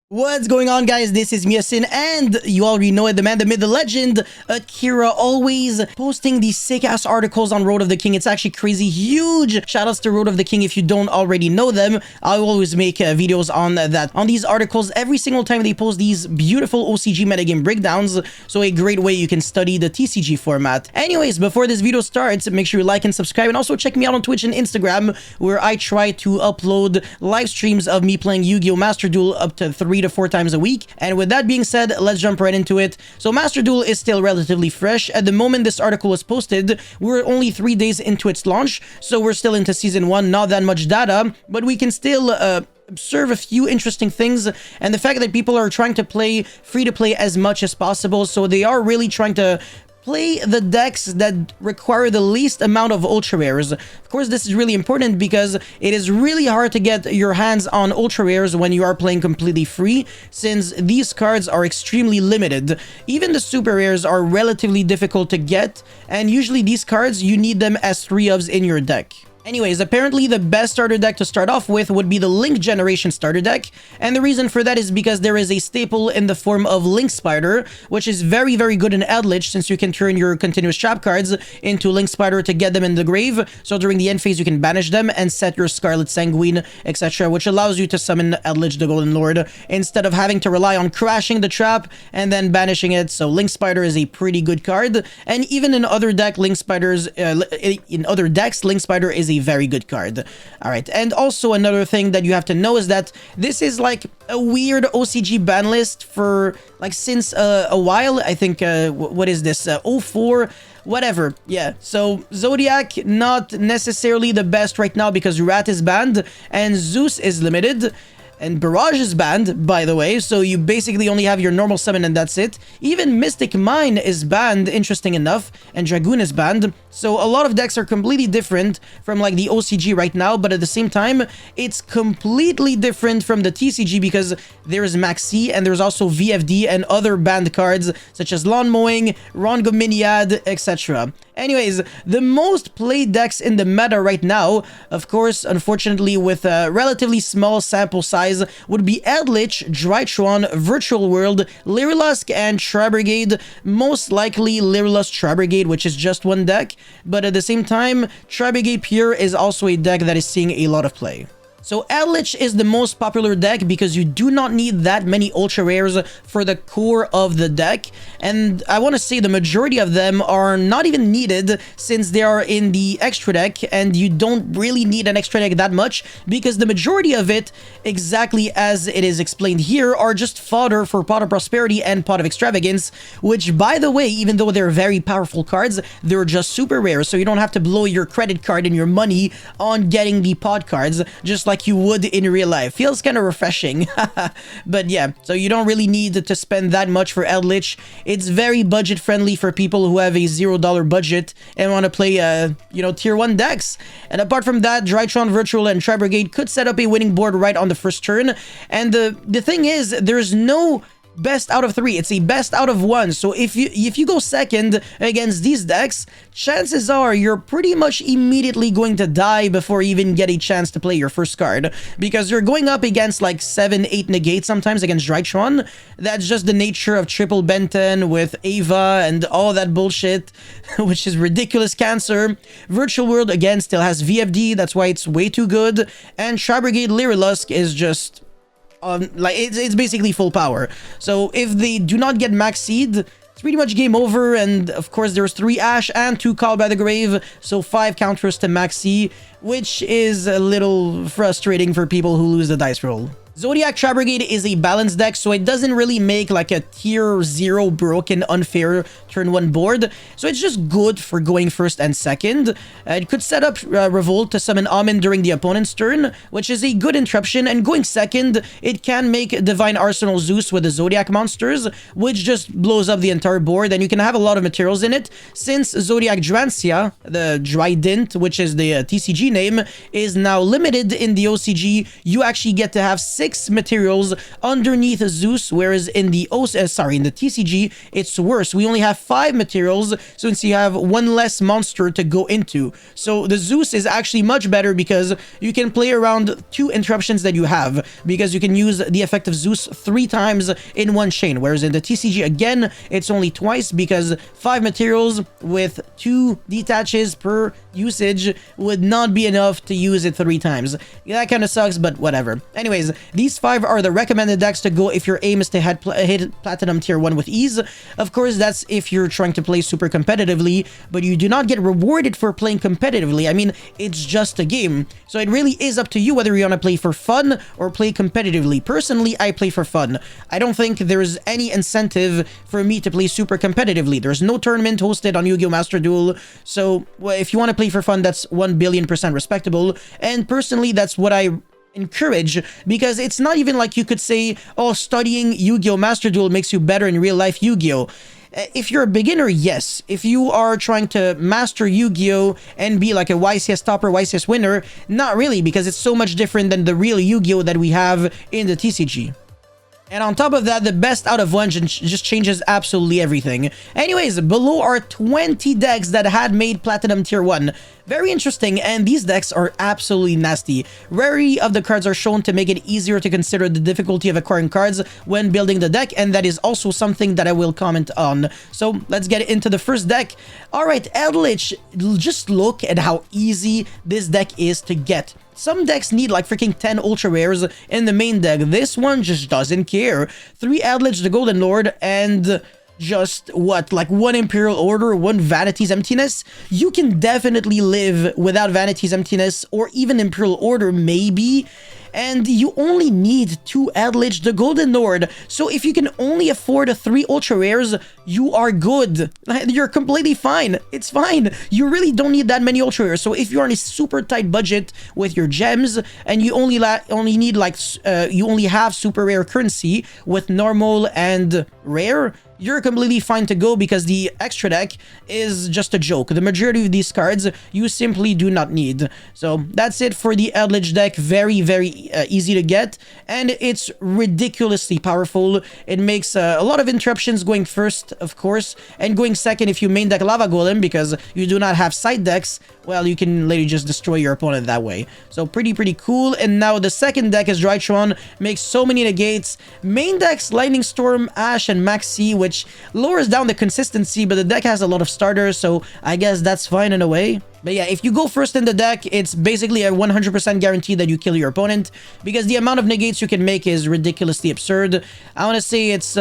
What's going on, guys? This is Miasin, and you already know it, the man, the myth, the legend, Akira, always posting these sick-ass articles on Road of the King. It's actually crazy. Huge shoutouts to Road of the King if you don't already know them. I always make videos on that, on these articles every single time they post these beautiful OCG metagame breakdowns, so a great way you can study the TCG format. Anyways, before this video starts, make sure you like and subscribe, and also check me out on Twitch and Instagram, where I try to upload live streams of me playing Yu-Gi-Oh! Master Duel up to 3 to 4 times a week. And with that being said, let's jump right into it. So Master Duel is still relatively fresh. At the moment this article was posted, we're only 3 days into its launch, so we're still into season 1, not that much data, but we can still observe a few interesting things, and the fact that people are trying to play free to play as much as possible, so they are really trying to play the decks that require the least amount of ultra rares. Of course, this is really important because it is really hard to get your hands on ultra rares when you are playing completely free, since these cards are extremely limited. Even the super rares are relatively difficult to get, and usually these cards, you need them as 3-ofs in your deck. Anyways, apparently the best starter deck to start off with would be the Link Generation starter deck, and the reason for that is because there is a staple in the form of Link Spider, which is very, very good in Eldritch, since you can turn your continuous trap cards into Link Spider to get them in the grave, so during the end phase you can banish them and set your Scarlet Sanguine, etc., which allows you to summon Eldritch the Golden Lord, instead of having to rely on crashing the trap and then banishing it. So Link Spider is a pretty good card, and even in other decks, Link Spider is a very good card. All right, and also another thing that you have to know is that this is like a weird OCG ban list for like since a while. I think what is this, 04 whatever. Yeah, so Zodiac not necessarily the best right now because Rat is banned and Zeus is limited. And Barrage is banned, by the way, so you basically only have your normal summon and that's it. Even Mystic Mine is banned, interesting enough, and Dragoon is banned. So a lot of decks are completely different from like the OCG right now, but at the same time, it's completely different from the TCG because there is Maxi and there's also VFD and other banned cards such as Lawn Mowing, Rongominiad, etc. Anyways, the most played decks in the meta right now, of course, unfortunately with a relatively small sample size, would be Eldritch, Drytron, Virtual World, Lyrilusk, and Travergate. Most likely Lyrilusk Travergate, which is just one deck, but at the same time, Travergate Pure is also a deck that is seeing a lot of play. So Eldritch is the most popular deck because you do not need that many ultra rares for the core of the deck, and I want to say the majority of them are not even needed since they are in the extra deck, and you don't really need an extra deck that much because the majority of it, exactly as it is explained here, are just fodder for Pot of Prosperity and Pot of Extravagance, which, by the way, even though they're very powerful cards, they're just super rare, so you don't have to blow your credit card and your money on getting the pot cards, just like you would in real life. Feels kind of refreshing. But yeah, so you don't really need to spend that much for Eldritch. It's very budget friendly for people who have a $0 budget and want to play you know, tier 1 decks. And apart from that, Drytron, Virtual, and Travergate could set up a winning board right on the first turn. And the thing is, there's no best out of 3, it's a best out of 1. So if you go second against these decks, chances are you're pretty much immediately going to die before you even get a chance to play your first card, because you're going up against like 7-8 negates sometimes against Drytron. That's just the nature of triple Benton with Ava and all that bullshit, which is ridiculous cancer. Virtual World again still has VFD, that's why it's way too good, and Travergate Lyrilusk is just like it's basically full power. So if they do not get Max Seed, it's pretty much game over. And of course there's 3 Ash and 2 Call by the Grave, so 5 counters to Maxi, which is a little frustrating for people who lose the dice roll. Zodiac Travergate is a balanced deck, so it doesn't really make like a tier 0 broken unfair turn 1 board, so it's just good for going first and second. It could set up Revolt to summon Amin during the opponent's turn, which is a good interruption, and going second, it can make Divine Arsenal Zeus with the Zodiac monsters, which just blows up the entire board, and you can have a lot of materials in it, since Zodiac Drancia, the Drident, which is the TCG name, is now limited in the OCG. You actually get to have 6 6 materials underneath Zeus, whereas in the in the TCG, it's worse. We only have 5 materials, since you have one less monster to go into. So the Zeus is actually much better because you can play around 2 interruptions that you have, because you can use the effect of Zeus 3 times in one chain, whereas in the TCG, again, it's only twice, because 5 materials with 2 detaches per usage would not be enough to use it 3 times. That kind of sucks, but whatever. Anyways, these 5 are the recommended decks to go if your aim is to hit Platinum Tier 1 with ease. Of course, that's if you're trying to play super competitively, but you do not get rewarded for playing competitively. I mean, it's just a game, so it really is up to you whether you want to play for fun or play competitively. Personally, I play for fun. I don't think there's any incentive for me to play super competitively. There's no tournament hosted on Yu-Gi-Oh! Master Duel, so well, if you want to play for fun, that's 1,000,000,000% respectable, and personally, that's what I encourage, because it's not even like you could say, oh, studying Yu-Gi-Oh! Master Duel makes you better in real life Yu-Gi-Oh! If you're a beginner, yes. If you are trying to master Yu-Gi-Oh! And be like a YCS topper, YCS winner, not really, because it's so much different than the real Yu-Gi-Oh! That we have in the TCG. And on top of that, the best out of one just changes absolutely everything. Anyways, below are 20 decks that had made Platinum Tier 1. Very interesting, and these decks are absolutely nasty. Rarity of the cards are shown to make it easier to consider the difficulty of acquiring cards when building the deck, and that is also something that I will comment on. So let's get into the first deck. Alright, Eldritch, just look at how easy this deck is to get. Some decks need like freaking 10 ultra rares in the main deck. This one just doesn't care. 3 Eldritch, the Golden Lord, and just what, like 1 Imperial Order, 1 Vanity's Emptiness? You can definitely live without Vanity's Emptiness, or even Imperial Order maybe. And you only need 2 Eldritch, the Golden Lord. So if you can only afford 3 ultra rares, you are good. You're completely fine. It's fine. You really don't need that many ultra rares. So if you're on a super tight budget with your gems, and you only need like you only have super rare currency with normal and rare, you're completely fine to go, because the extra deck is just a joke. The majority of these cards you simply do not need. So that's it for the Eldritch deck. Very, very easy to get, and it's ridiculously powerful. It makes a lot of interruptions going first, of course, and going second if you main deck Lava Golem, because you do not have side decks. Well, you can literally just destroy your opponent that way. So pretty cool. And now the second deck is Drytron. Makes so many negates. Main decks Lightning Storm, Ash, and Maxi, which lowers down the consistency, but the deck has a lot of starters, so I guess that's fine in a way. But yeah, if you go first in the deck, it's basically a 100% guarantee that you kill your opponent, because the amount of negates you can make is ridiculously absurd. I want to say it's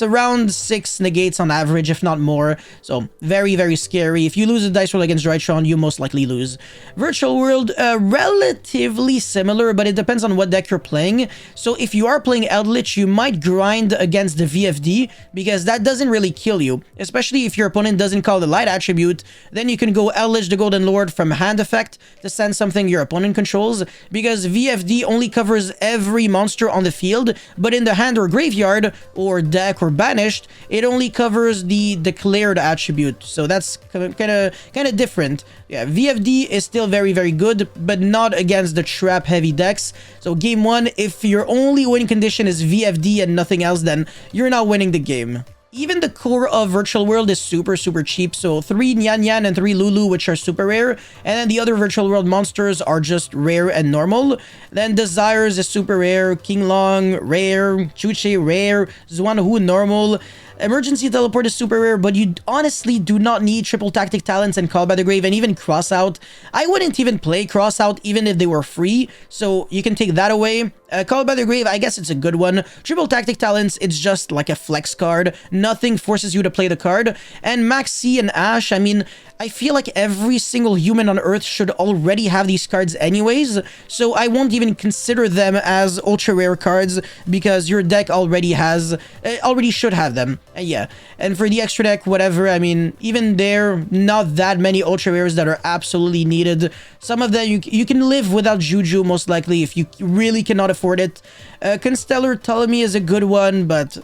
around 6 negates on average, if not more. So very, very scary. If you lose a dice roll against Drytron, you most likely lose. Virtual World, relatively similar, but it depends on what deck you're playing. So if you are playing Eldritch, you might grind against the VFD, because that doesn't really kill you, especially if your opponent doesn't call the light attribute. Then you can go Eldritch the Golden Lord from hand effect to send something your opponent controls, because VFD only covers every monster on the field, but in the hand or graveyard or deck or banished, it only covers the declared attribute. So that's kind of different. Yeah, VFD is still very, very good, but not against the trap heavy decks. So game 1, if your only win condition is VFD and nothing else, then you're not winning the game. Even the core of Virtual World is super cheap, so 3 Nyan Nyan and 3 Lulu, which are super rare, and then the other Virtual World monsters are just rare and normal. Then Desires is super rare, King Long, rare, Chuche, rare, Zuanhu, normal. Emergency Teleport is super rare, but you honestly do not need Triple Tactic Talents and Call by the Grave, and even Crossout. I wouldn't even play Crossout even if they were free, so you can take that away. Call by the Grave, I guess it's a good one. Triple Tactic Talents, it's just like a flex card. Nothing forces you to play the card. And Maxi and Ash, I mean, I feel like every single human on Earth should already have these cards anyways, so I won't even consider them as ultra rare cards, because your deck already should have them. Yeah, and for the extra deck, whatever, I mean, even there, not that many ultra rares that are absolutely needed. Some of them you can live without Juju, most likely, if you really cannot afford it. Constellar Ptolemy is a good one, but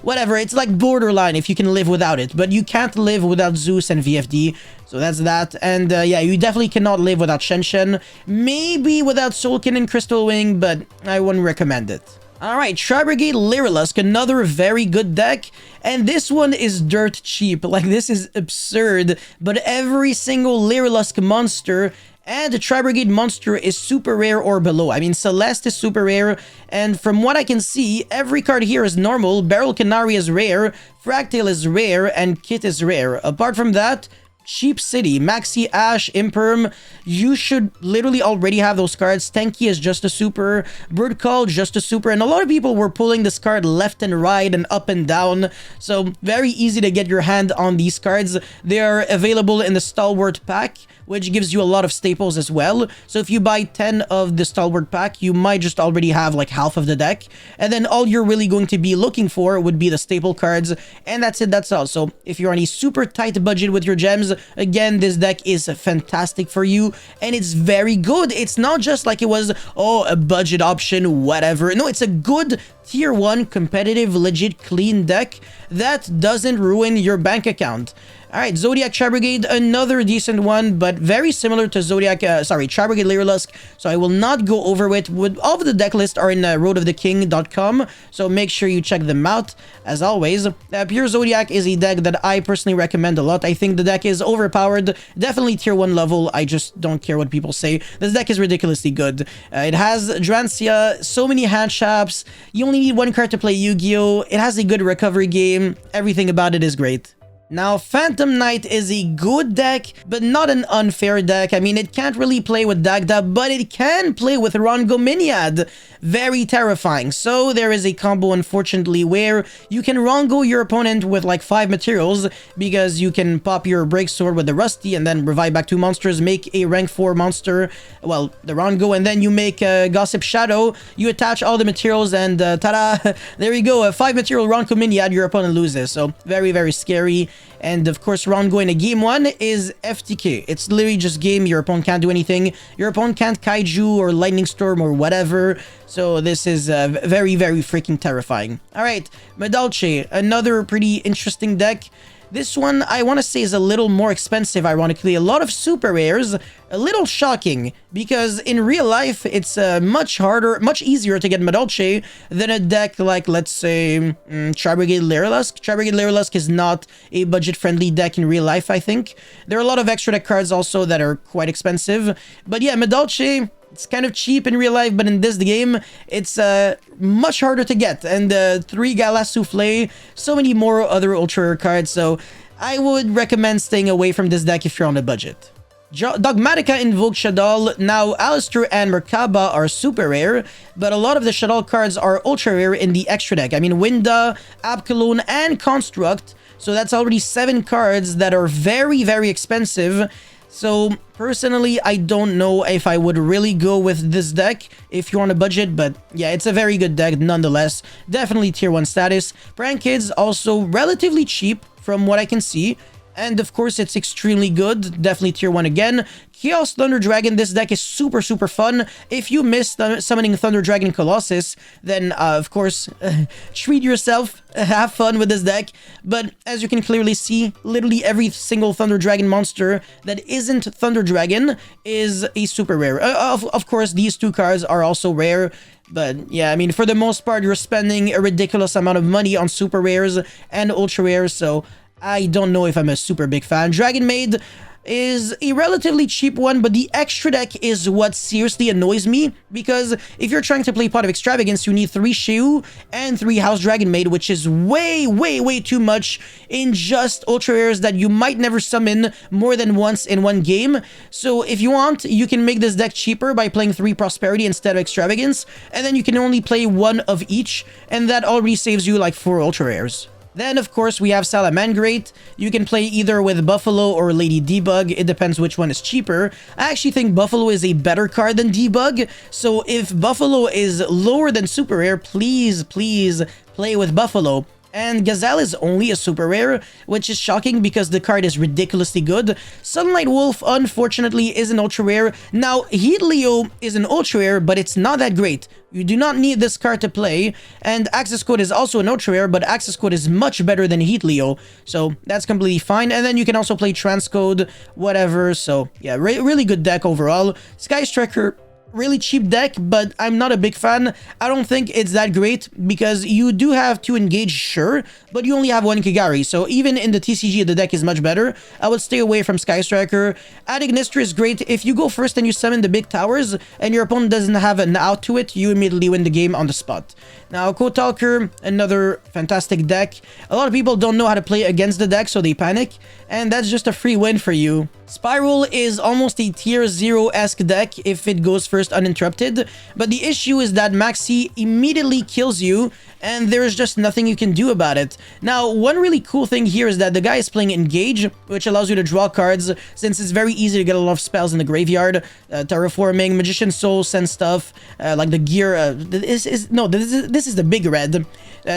whatever. It's like borderline if you can live without it, but you can't live without Zeus and VFD. So that's that. And yeah, you definitely cannot live without Shen. Maybe without Soulkin and Crystal Wing, but I wouldn't recommend it. Alright, Travergate Lyrilusk, another very good deck, and this one is dirt cheap. Like, this is absurd, but every single Lyrilusk monster and the Travergate monster is super rare or below. I mean, Celeste is super rare, and from what I can see, every card here is normal, Beryl Canary is rare, Fractale is rare, and Kit is rare. Apart from that, Cheap City, Maxi, Ash, Imperm, you should literally already have those cards. Tenki is just a super, Bird Call just a super, and a lot of people were pulling this card left and right and up and down, so very easy to get your hand on these cards. They are available in the Stalwart pack, which gives you a lot of staples as well. So if you buy 10 of the Stalwart pack, you might just already have like half of the deck. And then all you're really going to be looking for would be the staple cards. And that's it, that's all. So if you're on a super tight budget with your gems, again, this deck is fantastic for you. And it's very good. It's not just like it was, oh, a budget option, whatever. No, it's a good tier 1 competitive, legit, clean deck that doesn't ruin your bank account. Alright, Zodiac Travergate, another decent one, but very similar to Travergate Lyrilusk, so I will not go over it. All of the deck lists are in roadoftheking.com, so make sure you check them out, as always. Pure Zodiac is a deck that I personally recommend a lot. I think the deck is overpowered, definitely tier 1 level. I just don't care what people say. This deck is ridiculously good. It has Drancia, so many hand traps, you only need one card to play Yu-Gi-Oh! It has a good recovery game, everything about it is great. Now, Phantom Knight is a good deck, but not an unfair deck. I mean, it can't really play with Dagda, but it can play with Rongominiad. Very terrifying. So, there is a combo, unfortunately, where you can Rongo your opponent with like 5 materials, because you can pop your Break Sword with the Rusty, and then revive back 2 monsters, make a rank 4 monster, well, the Rongo, and then you make Gossip Shadow, you attach all the materials, and ta-da! There you go, a 5 material Rongominiad, your opponent loses. So, very, very scary. And of course, Rongo in a game 1 is FTK. It's literally just game. Your opponent can't do anything. Your opponent can't Kaiju or Lightning Storm or whatever. So this is very, very freaking terrifying. Alright, Madolche, another pretty interesting deck. This one, I want to say, is a little more expensive, ironically. A lot of super rares, a little shocking, because in real life, it's much harder, much easier to get Madolche than a deck like, let's say, Travergate Lyrilusk. Travergate Lyrilusk is not a budget-friendly deck in real life, I think. There are a lot of extra deck cards also that are quite expensive. But yeah, Madolche, it's kind of cheap in real life, but in this game, it's much harder to get. And 3 Gala Souffle, so many more other ultra rare cards, so I would recommend staying away from this deck if you're on a budget. Dogmatica Invoke Shaddoll. Now, Alistair and Merkaba are super rare, but a lot of the Shaddoll cards are ultra rare in the extra deck. I mean, Winda, Abkalone, and Construct, so that's already 7 cards that are very, very expensive. So, personally, I don't know if I would really go with this deck if you're on a budget, but yeah, it's a very good deck nonetheless. Definitely tier 1 status. Prank Kids, also relatively cheap from what I can see. And of course, it's extremely good. Definitely tier 1 again. Chaos Thunder Dragon, this deck is super, super fun. If you missed summoning Thunder Dragon Colossus, then of course, treat yourself, have fun with this deck. But as you can clearly see, literally every single Thunder Dragon monster that isn't Thunder Dragon is a super rare. Of course, these 2 cards are also rare. But yeah, I mean, for the most part, you're spending a ridiculous amount of money on super rares and ultra rares, so I don't know if I'm a super big fan. Dragon Maid is a relatively cheap one, but the extra deck is what seriously annoys me, because if you're trying to play Pot of Extravagance, you need 3 Sheu and 3 House Dragon Maid, which is way, way, way too much in just ultra rares that you might never summon more than once in one game. So if you want, you can make this deck cheaper by playing 3 Prosperity instead of Extravagance, and then you can only play 1 of each, and that already saves you like 4 ultra rares. Then, of course, we have Salamangrate. You can play either with Buffalo or Lady Debug. It depends which one is cheaper. I actually think Buffalo is a better card than Debug. So if Buffalo is lower than super rare, please, please play with Buffalo. And Gazelle is only a super rare, which is shocking because the card is ridiculously good. Sunlight Wolf, unfortunately, is an ultra rare. Now, Heat Leo is an ultra rare, but it's not that great. You do not need this card to play. And Access Code is also an ultra rare, but Access Code is much better than Heat Leo. So that's completely fine. And then you can also play Transcode, whatever. So yeah, really good deck overall. Sky Striker, really cheap deck, but I'm not a big fan. I don't think it's that great because you do have to engage, sure, but you only have one Kigari, so even in the TCG the deck is much better. I would stay away from Sky Striker. Ignister is great. If you go first and you summon the big towers and your opponent doesn't have an out to it, you immediately win the game on the spot. Now, Code Talker, another fantastic deck. A lot of people don't know how to play against the deck, so they panic, and that's just a free win for you. Spiral is almost a tier 0-esque deck if it goes first uninterrupted, but the issue is that Maxi immediately kills you, and there's just nothing you can do about it. Now, one really cool thing here is that the guy is playing Engage, which allows you to draw cards, since it's very easy to get a lot of spells in the graveyard. Terraforming, Magician's Soul, send stuff, like the gear. This is the big red.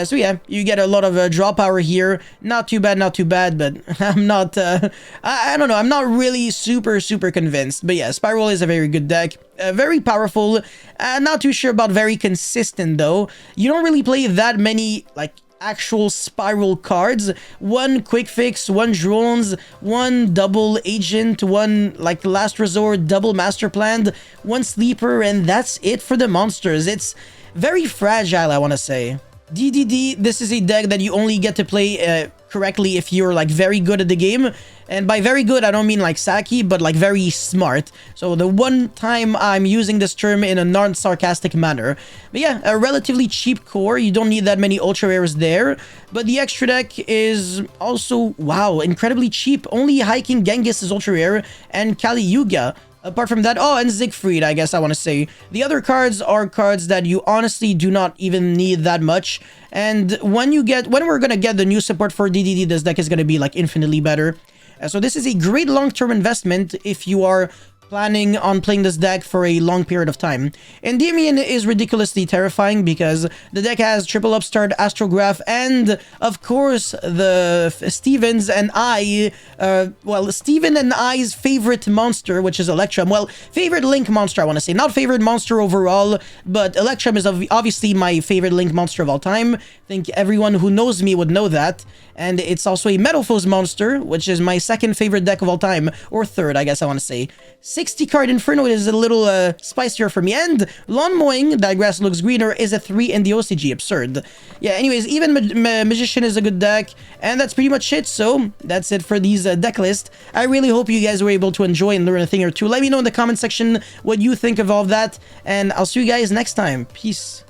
So yeah, you get a lot of draw power here. Not too bad, but I'm not, I don't know, I'm not really super convinced. But yeah, Spiral is a very good deck. Very powerful. Not too sure about very consistent though. You don't really play that many, like, actual Spiral cards. One Quick Fix, one Drones, one Double Agent, one, like, Last Resort, Double Master Plan, one Sleeper, and that's it for the monsters. It's very fragile, I want to say. DDD, this is a deck that you only get to play correctly if you're, like, very good at the game. And by very good, I don't mean like Saki, but like very smart. So the one time I'm using this term in a non-sarcastic manner. But yeah, a relatively cheap core. You don't need that many ultra rares there. But the extra deck is also, wow, incredibly cheap. Only Hiking Genghis is ultra rare, and Kali Yuga. Apart from that, oh, and Siegfried, I guess I want to say. The other cards are cards that you honestly do not even need that much. And when we're gonna get the new support for DDD, this deck is gonna be like infinitely better. So this is a great long-term investment if you are planning on playing this deck for a long period of time. Endymion is ridiculously terrifying because the deck has triple upstart, Astrograph, and of course the Steven and I's favorite monster, which is Electrum. Well, favorite Link monster, I want to say. Not favorite monster overall, but Electrum is obviously my favorite Link monster of all time. I think everyone who knows me would know that. And it's also a Metalfoes monster, which is my second favorite deck of all time, or third, I guess I want to say. 60 card Inferno is a little spicier for me, and Lawn Mowing, that grass looks greener, is a 3 in the OCG. Absurd. Yeah, anyways, even Magician is a good deck, and that's pretty much it. So that's it for these deck list. I really hope you guys were able to enjoy and learn a thing or two. Let me know in the comment section what you think of all of that, and I'll see you guys next time. Peace.